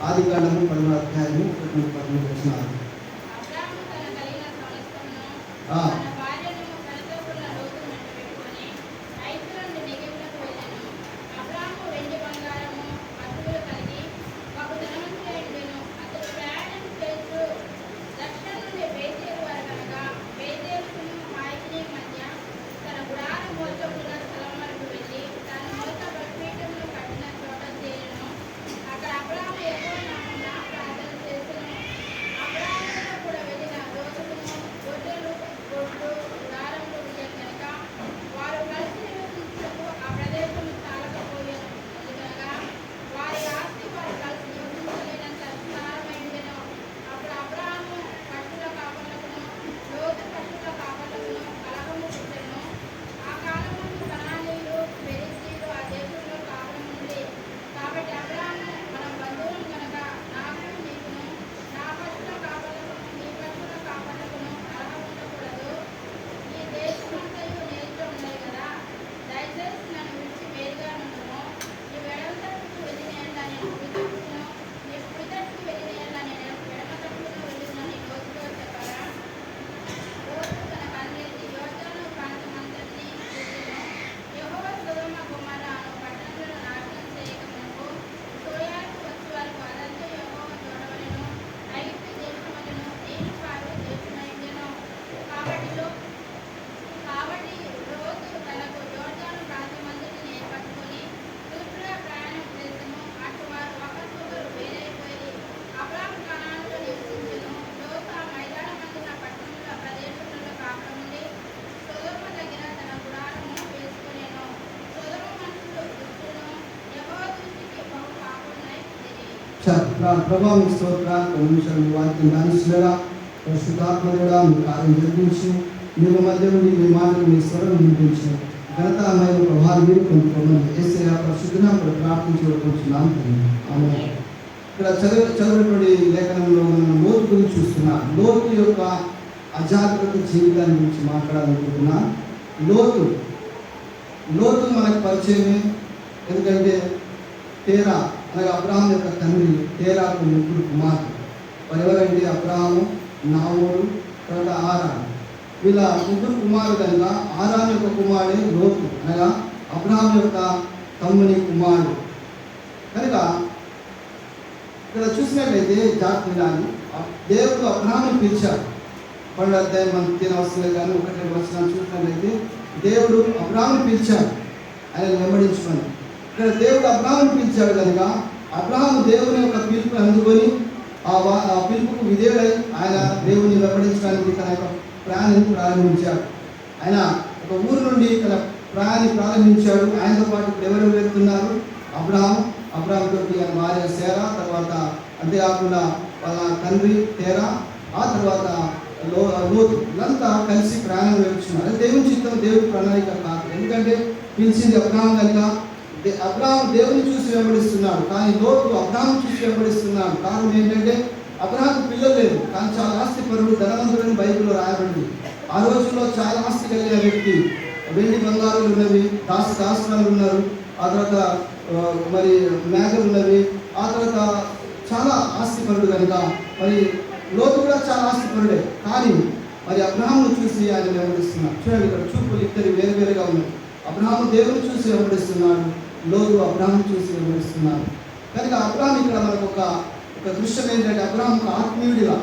ఆదికాండము 10వ అధ్యాయము 1-13 వచనాలు. ప్రభావం స్తోత్రాలు కొన్ని నిమిషాలు వాక్యం ధ్యానిస్తుండగా పరిశుద్ధాత్మగా మీ కార్యం జరిగించి మీరు మధ్య నుండి మీ మాటలు మీ స్వరం వినిపించి ఘనతమైన ప్రభావం మీరు పొందుకోమని యేసయ్య పరిశుద్ధుని అక్కడ ప్రార్థించుకుంటున్నాం. ఇక్కడ చదివినటువంటి లేఖనంలో మనం లోతు గురించి చూస్తున్నాం. లోతు యొక్క అజాగ్రత్త జీవితాన్ని గురించి మాట్లాడాలనుకుంటున్నా. లోతు మనకు పరిచయమే. ఎందుకంటే తేరా అనగా అబ్రహాం యొక్క తండ్రి తేరాకు 3 కుమారులు. వారు ఎవరంటే అబ్రహాము, నాహోరు, తర్వాత ఆరాను. వీళ్ళ 3 కుమారులు కనుక ఆరాను యొక్క కుమారుడే లోతు అనగా అబ్రహాం యొక్క తమ్ముని కుమారుడు. కనుక ఇక్కడ చూసినట్లయితే జాగ్రత్తని దేవుడు అబ్రహాముని పిలిచాడు. 12వ అధ్యాయం మనం తినవసరం కానీ 1 వచనం చూసినట్లయితే దేవుడు అబ్రహాముని పిలిచాడు ఆయన వెంబడించుకొని. ఇక్కడ దేవుడు అబ్రహాముని పిలిచాడు కనుక అబ్రహాము దేవుని యొక్క పిలుపుని అందుకొని ఆ పిలుపుకు విధేయుడై ఆయన దేవుని వెంబడించడానికి తన యొక్క ప్రయాణాన్ని ప్రారంభించాడు. ఆయన ఒక ఊరు నుండి తన ప్రయాణాన్ని ప్రారంభించాడు. ఆయనతో పాటు ఇప్పుడు ఎవరు వెళ్తున్నారు? అబ్రహాంతో ఆయన భార్య సేరా, తర్వాత అంతేకాకుండా వాళ్ళ తండ్రి తేరా, ఆ తర్వాత లోతు, ఇదంతా కలిసి ప్రయాణం వెళ్తున్నారు. అది దేవుని చిత్తం, దేవుని ప్రణాళిక కాదు. ఎందుకంటే పిలిచింది అబ్రహాం కనుక అబ్రహాం దేవుని చూసి వెంబడిస్తున్నాడు, కానీ లోతు అబ్రహాం చూసి వెంబడిస్తున్నాడు. కారణం ఏంటంటే అబ్రహాంకు పిల్లలు లేదు, కానీ చాలా ఆస్తిపరుడు, ధనవంతుడని బైబిల్లో రాయబడింది. ఆ రోజుల్లో చాలా ఆస్తి కలిగిన వ్యక్తి, వెండి బంగారులు ఉన్నవి, దాసరాలు ఉన్నారు, ఆ తర్వాత మరి మేకలు ఉన్నవి, ఆ తర్వాత చాలా ఆస్తిపరుడు కనుక మరి లోతు కూడా చాలా ఆస్తిపరుడే. కానీ మరి అబ్రహామును చూసి ఆయన వెంబడిస్తున్నాడు. చూడండి, ఇక్కడ చూపులు ఇద్దరు వేరువేరుగా ఉన్నాయి. అబ్రహాము దేవుని చూసి వెంబడిస్తున్నాడు, లోతు అబ్రహాం చూసి వెంబడిస్తున్నాడు. కనుక అబ్రహాం ఇక్కడ మనకు ఒక దృశ్యం ఏంటంటే అబ్రహాం ఒక ఆత్మీయుడిగా,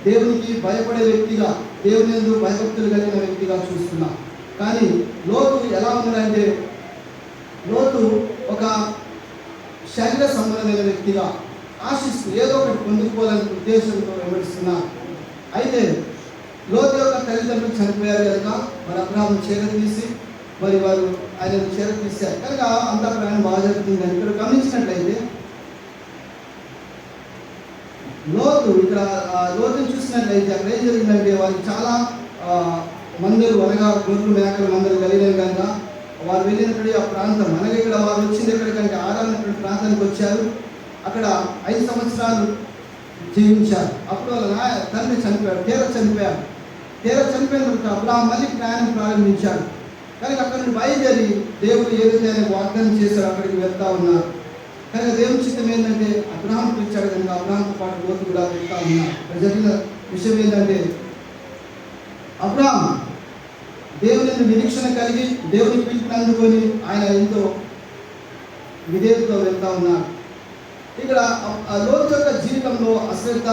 దేవునికి భయపడే వ్యక్తిగా, దేవుని యందు భయభక్తులు కలిగిన వ్యక్తిగా చూస్తున్నాం. కానీ లోతు ఎలా ఉన్నాడంటే లోతు ఒక శరీర సంబంధమైన వ్యక్తిగా ఆశిస్తూ ఏదో ఒకటి పొందుకోవాలనే ఉద్దేశంతో వెంబడిస్తున్నాడు. అయితే లోతు యొక్క తల్లిదండ్రులు చనిపోయారు కనుక మరి అబ్రహాం చేరతీసి మరి వారు ఆయనను చేరతీశారు కనుక అంతా ప్రయాణం బాగా జరుగుతుందని ఇక్కడ గమనించినట్లయితే లోతుని చూసినట్లయితే అక్కడ ఏం జరిగిందంటే వారికి చాలా మందులు అనగా గొర్రెలు మేకలు మందులు కలిగినవి కనుక వారు వెళ్ళినటువంటి ఆ ప్రాంతం అనగా ఇక్కడ వారు వచ్చింది ఎక్కడికంటే ఆరానటువంటి ప్రాంతానికి వచ్చారు. అక్కడ 5 సంవత్సరాలు జీవించారు. అప్పుడు వాళ్ళ తండ్రి చనిపోయాడు, తేర చనిపోయిన తర్వాత అబ్రహాం మళ్ళీ ప్రయాణం ప్రారంభించాడు. కానీ అక్కడ నుండి బయలుదేరి దేవుడు ఏదైతే వాగ్దానం చేశారో అక్కడికి వెళ్తా ఉన్నారు. కానీ దేవుని చిత్తం ఏంటంటే అబ్రహాం పిలిచాడు కనుక అబ్రహాంతో పాటు లోతు కూడా వెళ్తా ఉన్నారు. జరిగిన విషయం ఏంటంటే అబ్రహాం దేవుని నిరీక్షణ కలిగి దేవుని పిలుపుని అందుకొని ఆయన ఎంతో విధేయతతో వెళ్తా ఉన్నారు. ఇక్కడ లోతు యొక్క జీవితంలో అశ్రద్ధ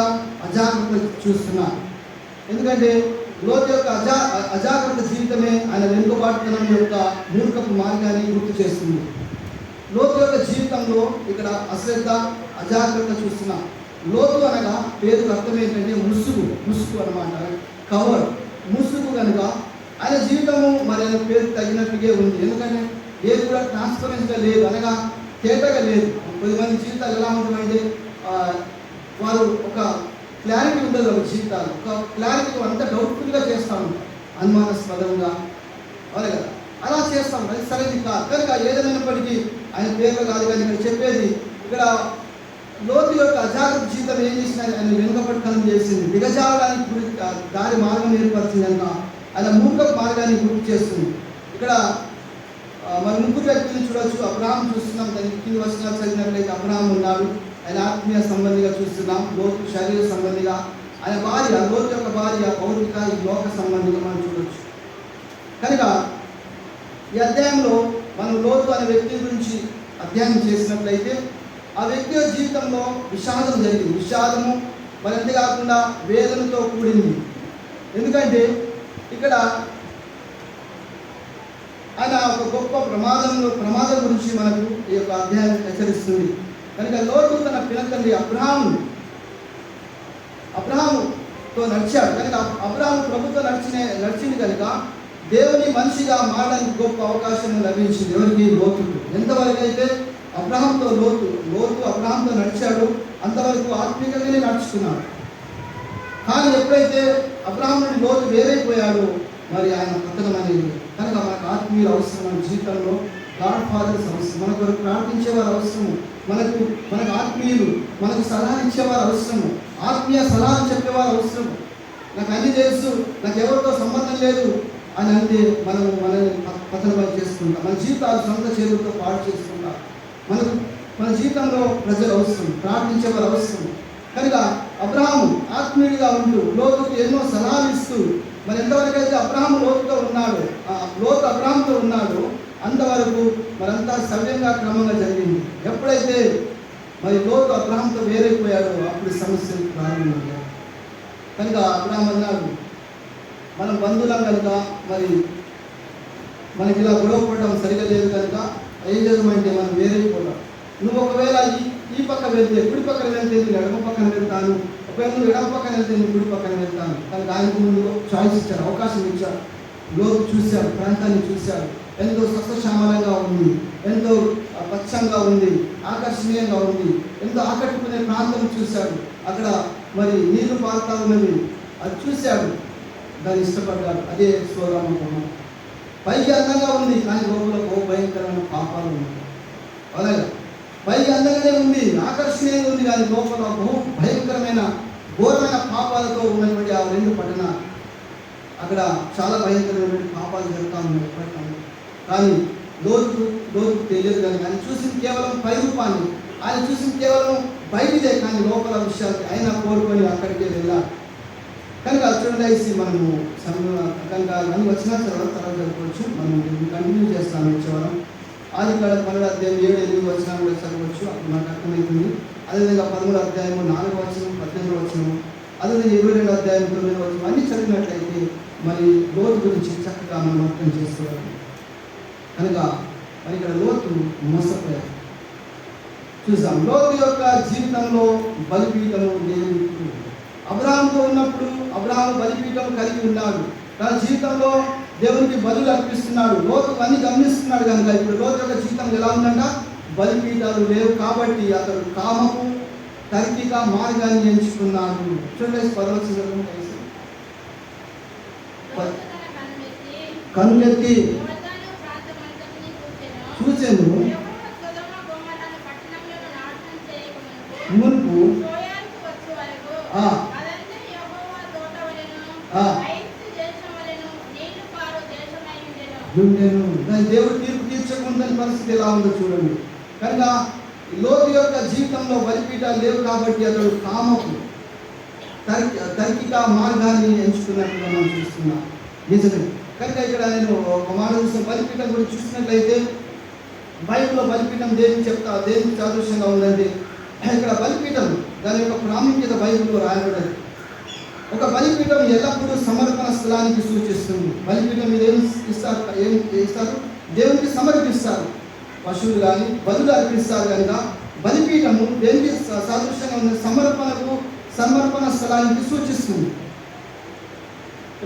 అజాగ్రత్త చూస్తున్నారు. ఎందుకంటే లోతు యొక్క అజాగ్రత్త జీవితమే ఆయన వెనుకబాటుతనం యొక్క మూర్ఖపు మార్గాన్ని గుర్తు చేస్తుంది. లోతు యొక్క జీవితంలో ఇక్కడ అశ్రద్ధ అజాగ్రత్త చూస్తున్నాం. లోతు అనగా పేరుకు అర్థం ఏంటంటే ముసుగు అనమాట, కవర్, ముసుగు. కనుక ఆయన జీవితము మరి ఆయన పేరు తగినట్టుగా ఉంది. ఎందుకంటే ఏది కూడా ట్రాన్స్పరెన్స్గా లేదు, అనగా తేటగా లేదు. కొద్దిమంది జీవితాలు ఎలా ఉంటుందంటే వారు ఒక క్లారిటీ ఉండదు, ఒక జీవితాలు ఒక క్లారిటీ అంత డౌట్ఫుల్గా చేస్తూ ఉంటారు, అనుమానాస్పదంగా. అవును కదా, అలా చేస్తాం. అది సరైనది కాదు. కనుక ఏదైనప్పటికీ ఆయన పేర్లు కాదు. కానీ ఇక్కడ చెప్పేది, ఇక్కడ లోతు యొక్క అజాగ్రత్త జీవితం ఏం చేసినా ఆయన వెనుకబట్టడం చేసింది, దిగజారడానికి గురి దారి మార్గం ఏర్పరిచింది కనుక ఆయన మూర్ఖ మార్గాన్ని గుర్తు చేస్తుంది. ఇక్కడ మన ముగ్గురు వ్యక్తులను చూడవచ్చు. అబ్రహాం చూస్తున్నాం, దానికి కింది వచనాలు చదివినట్లయితే అబ్రహాం ఉన్నాడు, ఆయన ఆత్మీయ సంబంధిగా చూస్తున్నాం. లోతు శరీర సంబంధిగా, ఆయన భార్య, లోతు యొక్క భార్య భౌతిక ఈ లోక సంబంధిగా మనం చూడవచ్చు. కనుక ఈ అధ్యాయంలో మనం లోతు అనే వ్యక్తి గురించి అధ్యయనం చేసినట్లయితే ఆ వ్యక్తి జీవితంలో విషాదం జరిగింది. విషాదము మరి అంతేకాకుండా వేదనతో కూడింది. ఎందుకంటే ఇక్కడ ఆయన ఒక గొప్ప ప్రమాదం గురించి మనకు ఈ యొక్క అధ్యాయం హెచ్చరిస్తుంది. కనుక లోతు తన పినతండ్రి అబ్రహాముతో నడిచాడు. కనుక అబ్రహాము ప్రభుత్వం నడిచింది కనుక దేవుని మనిషిగా మారడానికి గొప్ప అవకాశం లభించింది. ఎవరికి? లోతుకు. ఎంతవరకు అయితే అబ్రహాంతో లోతు అబ్రహాంతో నడిచాడు, అంతవరకు ఆత్మీయంగానే నడుచుకున్నాడు. కానీ ఎప్పుడైతే అబ్రహాం నుండి లోతు వేరైపోయాడో మరి ఆయన పతనం అనేది. కనుక మనకు ఆత్మీయులు అవసరం. మన జీవితంలో గాడ్ ఫాదర్స్ అవసరం, మన కొరకు ప్రార్థించేవారు అవసరము, మనకు ఆత్మీయులు, మనకు సలహా ఇచ్చేవారు అవసరము, ఆత్మీయ సలహాలు చెప్పేవారు అవసరము. నాకు అన్ని తెలుసు, నాకు ఎవరితో సంబంధం లేదు అని అంటే మనల్ని పతనం చేసుకుంటాం. మన జీవితాలు సొంత చేతులతో పాడు చేసుకుంటాం. మన జీవితంలో ప్రజలు అవసరం, ప్రార్థించేవారు అవసరం. కనుక అబ్రహాము ఆత్మీయుడిగా ఉంటూ లోతుకు ఎన్నో సలహాలు ఇస్తూ మరి ఎంతవరకు అయితే అబ్రహాము లోతుతో ఉన్నాడు, లోతు అబ్రహాంతో ఉన్నాడు, అంతవరకు మరంతా సవ్యంగా క్రమంగా జరిగింది. ఎప్పుడైతే మరి లోతు అబ్రహాంతో వేరైపోయాడో అప్పుడు సమస్యలు ప్రారంభమయ్యాయి. కనుక అబ్రహాం అన్నాడు, మనం బంధువులం కనుక మరి మనకి ఇలా గొడవపడడం సరిగా లేదు కనుక ఏం చేద్దామంటే మనం వేరైపోతాం. నువ్వు ఒకవేళ ఈ పక్క వెళ్తే, కుడి పక్కన వెళ్తే నేను ఎడమ పక్కన వెళ్తాను, ఒకవేళ నువ్వు ఎడమ పక్కన వెళ్తే నేను కుడి పక్కన వెళ్తాను. కనుక ఆయనకు ముందు చాయిస్ ఇచ్చారు, అవకాశం ఇచ్చారు. లోతు చూశాడు, ప్రాంతాన్ని చూశాడు. ఎంతో సస్యశ్యామలంగా ఉంది, ఎంతో పచ్చంగా ఉంది, ఆకర్షణీయంగా ఉంది, ఎంతో ఆకట్టుకునే ప్రాంతం చూశాడు. అక్కడ మరి నీళ్లు పారుతా ఉన్నవి, అది చూశాడు, దాన్ని ఇష్టపడ్డాడు. అదే సోదోమ. పైకి అందంగా ఉంది, కానీ లోపల భయంకరమైన పాపాలు ఉన్నాయి. అలాగే పైకి అందంగానే ఉంది, ఆకర్షణీయంగా ఉంది, కానీ లోపల భయంకరమైన ఘోరమైన పాపాలతో ఉన్నటువంటి ఆ రెండు పట్టణాలు, అక్కడ చాలా భయంకరమైనటువంటి పాపాలు జరుగుతూ ఉన్నాయి పట్టణంలో. కానీ లోతు తెలియదు. కానీ ఆయన చూసింది కేవలం పై రూపాన్ని, ఆయన చూసింది కేవలం బయటిదే, కానీ లోపల విషయాలు ఆయన కోరుకొని అక్కడికే వెళ్ళాలి. కనుక చూడలేసి మనము కనుక అన్ని వచ్చినా తర్వాత చదవచ్చు. మనం కంటిన్యూ చేస్తాను. వచ్చేవారం ఆదికాండం 12వ అధ్యాయం 7-8 వచనాలు కూడా చదవచ్చు, అప్పుడు మనకు అర్థమవుతుంది. అదేవిధంగా 13వ అధ్యాయము 4వ వచనం, 18వ వచనము, అదేవిధంగా 22వ అధ్యాయం 9వ వచనం అన్ని చదివినట్లయితే మరి లోతు గురించి చక్కగా మనం అర్థం చేసుకోవాలి. కనుక మరి ఇక్కడ లోతు మోసపోయారు. చూసాం, లోతు యొక్క జీవితంలో బలిపీఠము దేవుడు. అబ్రహాముతో ఉన్నప్పుడు అబ్రహాము బలిపీఠం కలిగి ఉన్నాడు, తన జీవితంలో దేవునికి బలులు అర్పిస్తున్నాడు. లోతు అన్ని గమనిస్తున్నాడు. కనుక ఇప్పుడు లోతు యొక్క జీవితం ఎలా ఉందంట? బలిపీఠాలు లేవు కాబట్టి అతడు కామము తర్కిక మార్గాన్ని ఎంచుకున్నాడు. చూడండి, కన్నెత్తి చూచెను, మునుపు దాని దేవుడు తీర్పు తీర్చకుందని పరిస్థితి ఎలా ఉందో చూడండి. కనుక లోతు యొక్క జీవితంలో బలిపీఠాలు లేవు కాబట్టి అతడు కామకు తర్కిక మార్గాన్ని ఎంచుకున్నట్టుగా మనం చూస్తున్నాం. నిజమే. కనుక ఇక్కడ నేను ఒక మాట చూసిన బలిపీఠం గురించి చూసినట్లయితే బైబిల్లో బలిపీఠం దేనికి సాదృశ్యంగా ఉందంటే ఇక్కడ బలిపీఠం దాని యొక్క ప్రాముఖ్యత బైబిల్లో రాయబడ్డది. ఒక బలిపీఠం ఎల్లప్పుడూ సమర్పణ స్థలానికి సూచిస్తుంది. బలిపీఠం మీద ఏం ఇస్తారు? దేవునికి సమర్పిస్తారు. పశువులు కానీ బలులు అర్పిస్తారు. కనుక బలిపీఠము దేనికి సాదృశ్యంగా ఉంది? సమర్పణ స్థలానికి సూచిస్తుంది.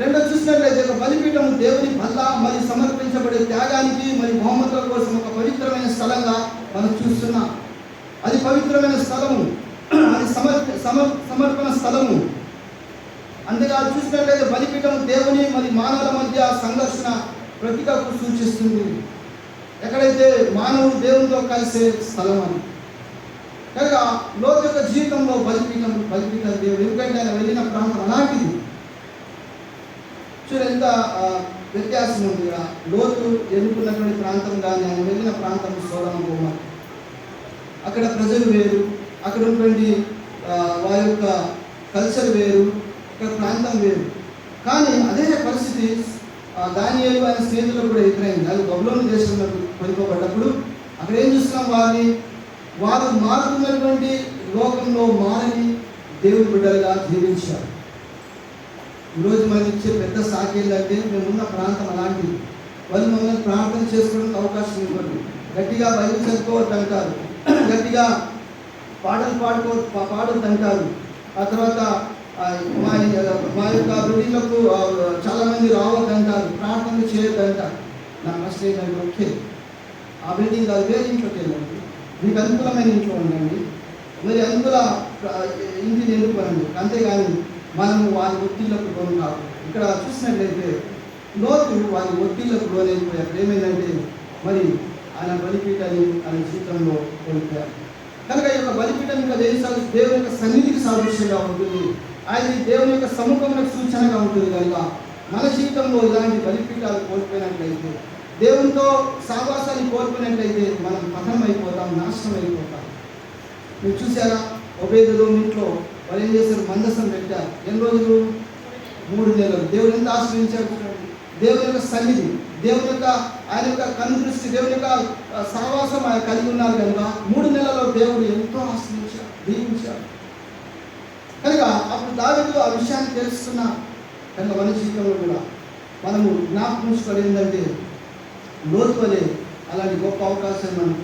రెండో చూసినట్లయితే ఒక బలిపీఠము దేవుని బల్ల మరియు సమర్పించబడే త్యాగానికి మరియు బహుమతుల కోసం ఒక పవిత్రమైన స్థలంగా మనం చూస్తున్నాం. అది పవిత్రమైన స్థలము, అది సమర్పణ స్థలము. అంతేగా చూసినట్లయితే బలిపీఠము దేవుని మరియు మానవుల మధ్య సంఘర్షణ ప్రతీకకు సూచిస్తుంది. ఎక్కడైతే మానవుడు దేవునితో కలిసే స్థలం అని. కనుక లోతు యొక్క జీవితంలో బలిపీఠం దేవుడు, ఎందుకంటే ఆయన వెళ్ళిన ప్రాంతం అలాంటిది. చూడండి ఎంత వ్యత్యాసం ఉంది. లోతు ఎన్నుకున్నటువంటి ప్రాంతం కానీ ఆయన వెళ్ళిన ప్రాంతం సొదొమ గొమొర్రా. అక్కడ ప్రజలు వేరు, అక్కడ ఉన్నటువంటి వారి యొక్క కల్చర్ వేరు, ఇక్కడ ప్రాంతం వేరు. కానీ అదే పరిస్థితి దానియేలు ఆయన స్నేహితులకు కూడా ఎదురైంది. అది బబులోను దేశంలో కొనుక్కోబడ్డప్పుడు అక్కడ ఏం చూస్తున్నాం? వారు మారుతున్నటువంటి లోకంలో మారని దేవుని బిడ్డలుగా జీవించారు. ఈరోజు మనకి ఇచ్చే పెద్ద సాకి ఏంటంటే మేమున్న ప్రాంతం అలాంటిది. వాళ్ళు మమ్మల్ని ప్రార్థన చేసుకోవడానికి అవకాశం ఇవ్వరు. గట్టిగా బైబిల్ చదువుకోవద్దు అంటారు, గట్టిగా పాటలు పాడొద్దు అంటారు. ఆ తర్వాత మా యొక్క బిల్డింగ్లకు చాలామంది రావద్దు అంటారు, ప్రార్థనలు చేయొద్దు అంటారు. నా ఫస్ట్ ఏంటంటే ఓకే, ఆ బిల్డింగ్ కాదు, వేరే ఇంట్లోకి వెళ్ళండి, మీకు అనుకూలమైన ఇంట్లో ఉండండి, మరి అనుకూల ఇంటిని ఎన్నుకోనండి. అంతేగాని మనము వారి ఒత్తిళ్లకు లోను కాదు. ఇక్కడ చూసినట్లయితే లోతు వారి ఒత్తిళ్లకు లోనైపోయారు. ఏమైందంటే మరి ఆయన బలిపీఠాన్ని ఆయన జీవితంలో కోల్పోయారు. కనుక ఈ యొక్క బలిపీఠం ఇంకా దేవుని యొక్క సన్నిధికి సాదృశ్యంగా ఉంటుంది. ఆయన దేవుని యొక్క సముఖములకు సూచనగా ఉంటుంది. కనుక మన జీవితంలో ఇలాంటి బలిపీఠాలు కోల్పోయినట్లయితే, దేవునితో సావాసాన్ని కోల్పోయినట్లయితే మనం పతనం అయిపోతాం, నాశనం అయిపోతాం. మీరు చూసారా, ఒబేదులో ఇంట్లో వాళ్ళు ఏం చేశారు? మందసం పెట్టారు. ఎన్ని రోజులు? 3 నెలలు. దేవుడు ఎంత ఆశ్రయించాడు చూడండి. దేవుని యొక్క సన్నిధి, దేవుని యొక్క ఆయన యొక్క కనుదృష్టి, దేవుని యొక్క సావాసం ఆయన కలిగి ఉన్నారు. కనుక 3 నెలల్లో దేవుడు ఎంతో ఆశ్రయించాడు, దీవించాడు. కనుక అప్పుడు దావీదు ఆ విషయాన్ని తెలుసుకున్నా. కనుక మన జీవితంలో కూడా మనము జ్ఞాపకం ఉంచుకోవాలి ఏంటంటే లోతు వలె అలాంటి గొప్ప అవకాశాన్ని మనం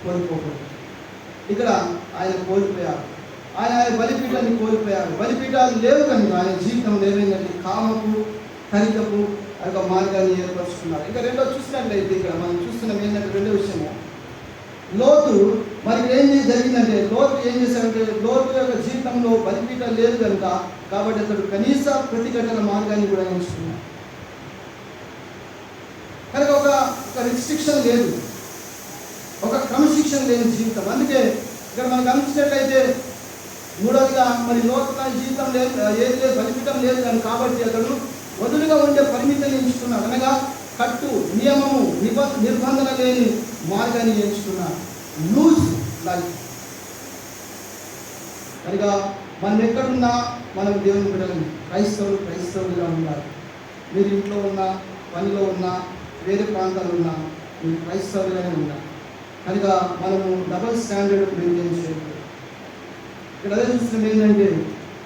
కోల్పోకూడదు. ఇక్కడ ఆయన కోల్పోయారు, ఆయన బలిపీఠాన్ని కోల్పోయారు. బలిపీఠాలు లేవు కనుక ఆయన జీవితంలో ఏమైందంటే కామకు తరికపు ఆ యొక్క మార్గాన్ని ఏర్పరుచుకున్నారు. ఇంకా రెండో చూసినట్లయితే ఇక్కడ మనం చూస్తున్నాం ఏంటంటే రెండో విషయము, లోతు మరి ఏం జరిగిందంటే లోతు ఏం చేశాడంటే లోతు యొక్క జీవితంలో బలిపీఠాలు లేదు కనుక కాబట్టి అతడు కనీస ప్రతిఘటన మార్గాన్ని కూడా ఎంచుకున్నాడు. కనుక ఒక రిస్ట్రిక్షన్ లేదు, ఒక క్రమశిక్షణ లేని జీవితం. అందుకే ఇక్కడ మనం గమనించినట్లయితే మూడవదిగా మరి లోతుగా జీవితం లేదు, ఏది లేదు, బలిపీఠం లేదు కానీ కాబట్టి అతడు వదులుగా ఉండే పరిమితిని ఎంచుకున్నాడు. అనగా కట్టు, నియమము, నిర్బంధన లేని మార్గాన్ని ఎంచుకున్నాడు. Loose life. కనుక మనం ఎక్కడున్నా మనం దేవుని బిడ్డలని క్రైస్తవులుగా ఉండాలి. మీరు ఇంట్లో ఉన్నా, పనిలో ఉన్నా, వేరే ప్రాంతాలు ఉన్నా మీరు క్రైస్తవులుగానే ఉండాలి. కనుక మనము డబుల్ స్టాండర్డ్ మెయింటైన్ చేయకూడదు. ఇక్కడ అదే చూస్తున్నాం ఏంటంటే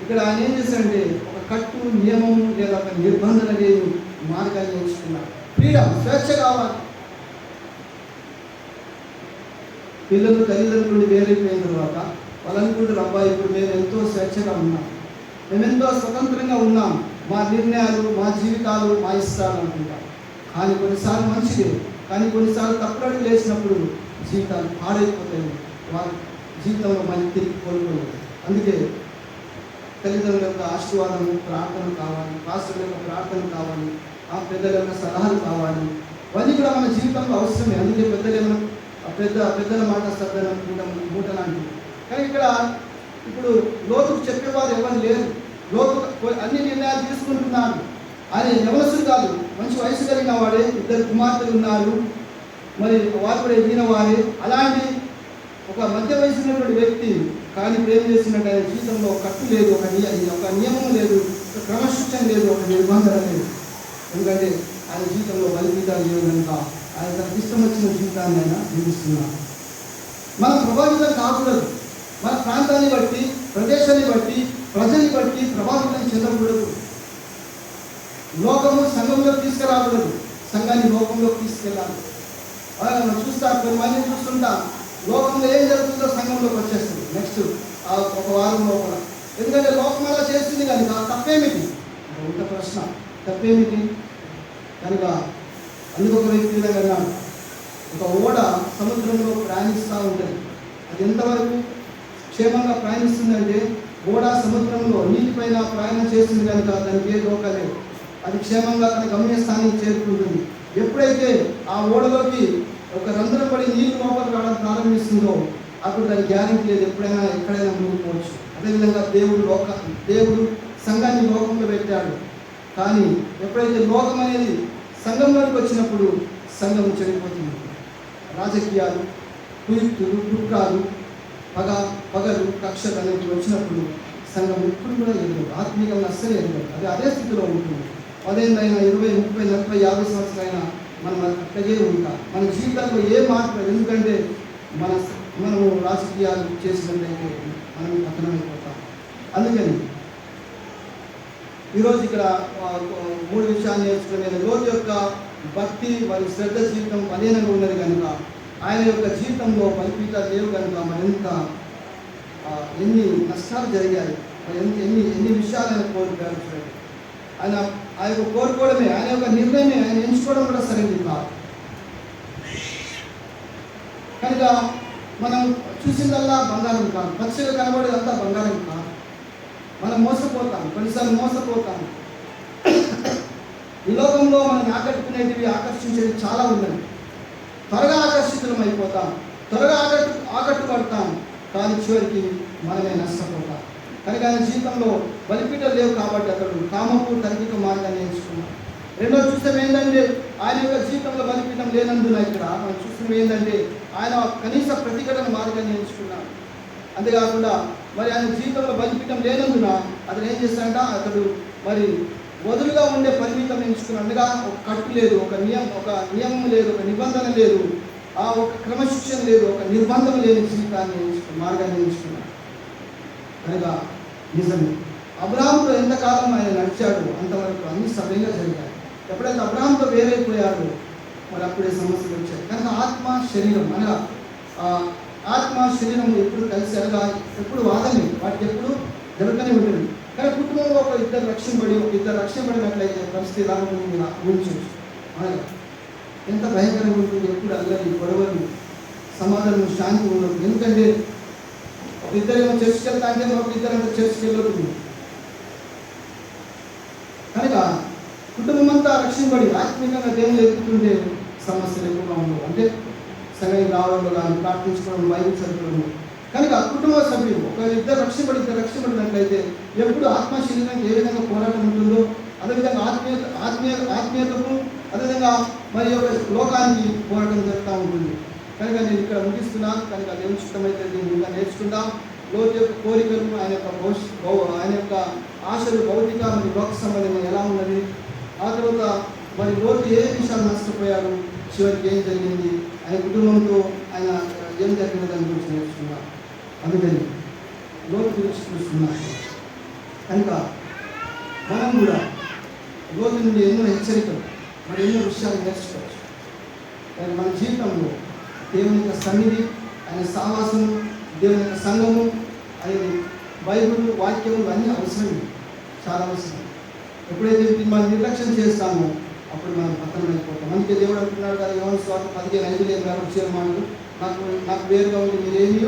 ఇక్కడ ఆయన ఏం చేశాడంటే ఒక కట్టు, నియమము లేదా ఒక నిర్బంధన లేని మార్గాన్ని ఎంచుకున్నాడు. ఫ్రీడమ్, స్వేచ్ఛ కావాలి. పిల్లలు తల్లిదండ్రులు వేరైపోయిన తర్వాత వాళ్ళు అనుకుంటారు, అబ్బాయి ఇప్పుడు మేము ఎంతో స్వేచ్ఛగా ఉన్నాం, మేము ఎంతో స్వతంత్రంగా ఉన్నాం, మా నిర్ణయాలు, మా జీవితాలు, మా ఇష్టాలు అనుకుంటాం. కానీ కొన్నిసార్లు మంచిదే, కానీ కొన్నిసార్లు తప్పులు లేచినప్పుడు జీవితాలు పాడైపోతాయి, వారి జీవితంలో మళ్ళీ తిరిగి కోల్పోలేదు. అందుకే తల్లిదండ్రుల యొక్క ఆశీర్వాదము, ప్రార్థన కావాలి, పాస్టర్ల యొక్క ప్రార్థన కావాలి, ఆ పెద్దల యొక్క సలహాలు కావాలి. ఇవన్నీ కూడా మన జీవితంలో అవసరమే. అందుకే పెద్దల మాట శ్రద్ధ మూట లాంటివి. కానీ ఇక్కడ ఇప్పుడు లోతుకు చెప్పేవారు ఎవరు లేరు. లోతు అన్ని నిర్ణయాలు తీసుకుంటున్నారు. ఆయన యవనస్తుడు కాదు, మంచి వయసు కలిగిన వాడే, 2 కుమార్తెలు ఉన్నారు, మరి వారు కూడా ఎదిగిన వారే. అలాంటి ఒక మధ్య వయసు ఉన్నటువంటి వ్యక్తి కానీ ఇప్పుడు ఏం చేస్తున్నట్టు ఆయన జీవితంలో కట్టు లేదు, ఒక నియమం లేదు, ఒక క్రమశిక్షణ లేదు, ఒక నిబంధన లేదు. ఎందుకంటే ఆయన జీవితంలో బలిపీఠాలు లేవు కనుక ఆయన తనకి ఇష్టం వచ్చిన జీవితాన్ని ఆయన జీవిస్తున్నారు. మనం ప్రభావితం కాకూడదు. మన ప్రాంతాన్ని బట్టి, ప్రదేశాన్ని బట్టి, ప్రజల్ని బట్టి ప్రభావితం చెందకూడదు. లోకము సంఘంలోకి తీసుకురాకూడదు, సంఘాన్ని లోకంలోకి తీసుకెళ్ళాలి. మనం చూస్తాం, కొన్ని మందిని చూస్తుంటాం, లోకంలో ఏం జరుగుతుందో సంఘంలోకి వచ్చేస్తుంది నెక్స్ట్ ఒక వారం లోపల. ఎందుకంటే లోకం అలా చేస్తుంది కనుక తప్పేమిటి? ఇంత ప్రశ్న, తప్పేమిటి కనుక అందుకు ఒక వ్యక్తి విధంగా అన్నాడు, ఒక ఓడ సముద్రంలో ప్రయాణిస్తూ ఉంటుంది. అది ఎంతవరకు క్షేమంగా ప్రయాణిస్తుందంటే, ఓడ సముద్రంలో నీటిపైన ప్రయాణం చేస్తుంది కనుక దానికి ఏ డోకా లేదు, అది క్షేమంగా తన గమ్యస్థానానికి చేరుకుంటుంది. ఎప్పుడైతే ఆ ఓడలోకి ఒక రంధ్రం పడి నీళ్ళు లోపలికి రావడం ప్రారంభిస్తుందో అప్పుడు దాని గ్యారెంటీ లేదు, ఎప్పుడైనా ఎక్కడైనా మునిగిపోవచ్చు. అదేవిధంగా దేవుడు సంఘాన్ని లోకంలో పెట్టాడు. కానీ ఎప్పుడైతే లోకం అనేది సంఘంలోకి వచ్చినప్పుడు సంఘం చెడిపోతుంది. రాజకీయాలు, కుయుక్తులు, కుట్రాలు, పగలు, కక్షలు అనేవి వచ్చినప్పుడు సంఘం ఎప్పుడు కూడా ఎదురు, ఆత్మీయంగా అస్సలు ఎదురు, అది అదే స్థితిలో ఉంటుంది. 10 అయినా 20, 30, 40, 50 సంవత్సరాలైనా మనం అట్లాగే ఉంటాం. మన జీవితంలో ఏ మార్పు, ఎందుకంటే మనము రాజకీయాలు చేసినట్లయితే మనం పతనమైపోతాం. అందుకని ఈరోజు ఇక్కడ 3 విషయాలు నేర్చుకునే రోజు యొక్క భక్తి మరియు శ్రద్ధ జీవితం బలీనంగా ఉన్నది కనుక, ఆయన యొక్క జీవితంలో బలిపీఠాలు లేవు కనుక మరింత ఎన్ని నష్టాలు జరిగాయి, ఎన్ని విషయాలు ఆయన కోరుతారు చూడండి. ఆయన యొక్క కోరుకోవడమే, ఆయన యొక్క నిర్ణయమే, ఆయన ఎంచుకోవడం కూడా సరైనది కాదు. కనుక మనం చూసిందల్లా బంగారం కాదు, పచ్చిగా కనబడేదంతా బంగారం కాదు. మనం మోసపోతాం, కొన్నిసార్లు మోసపోతాం. ఈ లోకంలో మనం ఆకట్టుకునేటివి, ఆకర్షించేవి చాలా ఉన్నాయి. త్వరగా ఆకర్షితులం అయిపోతాం, త్వరగా ఆకట్టుపడతాం, కానీ చివరికి మనమే నష్టపోతాం. కనుక ఆయన జీవితంలో బలిపీఠాలు లేవు కాబట్టి అతడు కామపు తార్కిక మార్గాన్ని ఎంచుకున్నాడు. రెండో చూస్తే ఏంటంటే, ఆయన యొక్క జీవితంలో బలిపీఠం లేనందున ఇక్కడ మనం చూస్తున్నది ఏంటంటే, ఆయన కనీస ప్రతిఘటన మార్గాన్ని ఎంచుకున్నాడు. అంతేకాకుండా మరి ఆయన జీవితంలో బలిపీఠం లేనందున అతను ఏం చేస్తాడంట, అతడు మరి వదులుగా ఉండే పరిమితం ఎంచుకున్నాడు. అందుగా ఒక కట్టు లేదు, ఒక నియమం లేదు, ఒక నిబంధన లేదు, ఒక క్రమశిక్షణ లేదు, ఒక నిర్బంధం లేని జీవితాన్ని మార్గాన్ని ఎంచుకున్నాడు. కనుక నిజమే అబ్రహాముతో ఎంతకాలం ఆయన నడిచాడు అంతవరకు అన్ని సవ్యంగా జరిగాయి. ఎప్పుడైతే అబ్రహాముతో వేరైపోయాడో మరి అప్పుడే సమస్యలు వచ్చాయి. కనుక ఆత్మ శరీరం అనగా ఆత్మ శరీరం ఎప్పుడు కలిసి అనగా ఎప్పుడు వాదమే, వాటికి ఎప్పుడు జరుగుతూనే ఉంటుంది. కానీ కుటుంబంలో ఒక ఇద్దరు రక్షింపడినట్లయితే పరిస్థితి ఎలా ఉంటుంది ఊహించవచ్చు. అనగా ఎంత భయంకరంగా ఉంటుంది, ఎప్పుడు అల్లరి, గొడవలు, సమాధానం, శాంతి ఉండదు. ఎందుకంటే ఒక ఇద్దరేమో చర్చికి వెళ్తా అంటే మరొక ఇద్దరేమో చర్చికి వెళ్ళదు. కనుక కుటుంబం అంతా రక్షింపడి ఆత్మీయంగా దేవుని ఎదుగుతుంటే సమస్యలు ఎక్కువగా ఉండవు. అంటే సగం రావడంలో కానీ, ప్రార్థించుకోవడం, బైబిల్ చదవడం. కనుక కుటుంబ సభ్యులు ఇద్దరు రక్షింపడినట్లయితే ఎప్పుడు ఆత్మ శరీరానికి ఏ విధంగా పోరాటం ఉంటుందో అదేవిధంగా ఆత్మీయతకు అదేవిధంగా మరి యొక్క లోకానికి పోరాటం జరుగుతూ ఉంటుంది. కనుక నేను ఇక్కడ ముగిస్తున్నాను. కనుక దేవుని ఇష్టమైతే దీన్ని ఇంకా నేర్చుకుందాం. లోతు యొక్క కోరికలు, ఆయన యొక్క ఆశలు భౌతిక మరియు లోక సంబంధంగా ఎలా ఉన్నది, ఆ తర్వాత మరి లోతు ఏ విషయాలు నష్టపోయాడు, చివరికి ఏం జరిగింది, ఆయన కుటుంబంతో ఆయన ఏం జరిగింది దాని గురించి నేర్చుకున్నాం. అందుకని లోతు గురించి చూస్తున్నాం. కనుక మనం కూడా లోతు నుండి ఎన్నో హెచ్చరికలు మరి ఎన్నో విషయాలు నేర్చుకోవచ్చు. కానీ మన జీవితంలో దేవుని యొక్క సన్నిధి, ఆయన సావాసము, దేవుని యొక్క సంఘము అనేది బైబిల్ వాక్యము అన్నీ అవసరం, చాలా అవసరం. ఎప్పుడైతే మనం నిర్లక్ష్యం చేస్తామో అప్పుడు మనం పతనం అయిపోతాం. అందుకే దేవుడు అంటున్నాడు కదా, యోహాను సువార్త 15:5 వచ్చేమాటలు, నాకు వేరుగా ఉండి మీరేమీ.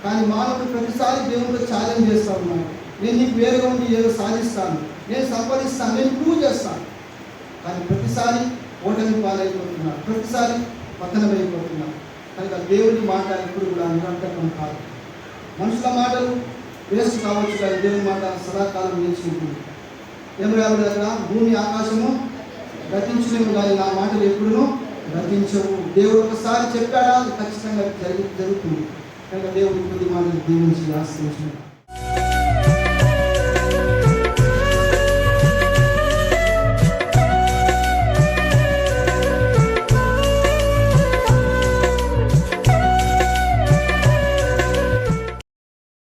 కానీ మానవుడు ప్రతిసారి దేవుడితో ఛాలెంజ్ చేస్తూ ఉన్నాడు. నేను నీకు వేరుగా ఉండి ఏదో సాధిస్తాను, నేను సంపాదిస్తాను, నేను ప్రూవ్ చేస్తాను. కానీ ప్రతిసారి ఓటమి పాలైపోతున్నాడు, ప్రతిసారి పతనమైపోతున్నాడు. కనుక దేవుడి మాట ఎప్పుడు కూడా నిరంతరం కాదు. మనుషుల మాటలు వేస్ట్ కావచ్చు, కానీ దేవుని మాట సదాకాలం నిలిచి ఉంటుంది. ఏమరాబడి దగ్గర భూమి ఆకాశము గతించలేము కానీ నా మాటలు ఎప్పుడునూ రచించవు. దేవుడు ఒకసారి చెప్పాడా అది ఖచ్చితంగా జరుగుతుంది. కనుక దేవుడు కొద్ది మాటలు దీవించి ఆశ్రయించుకుంటాం.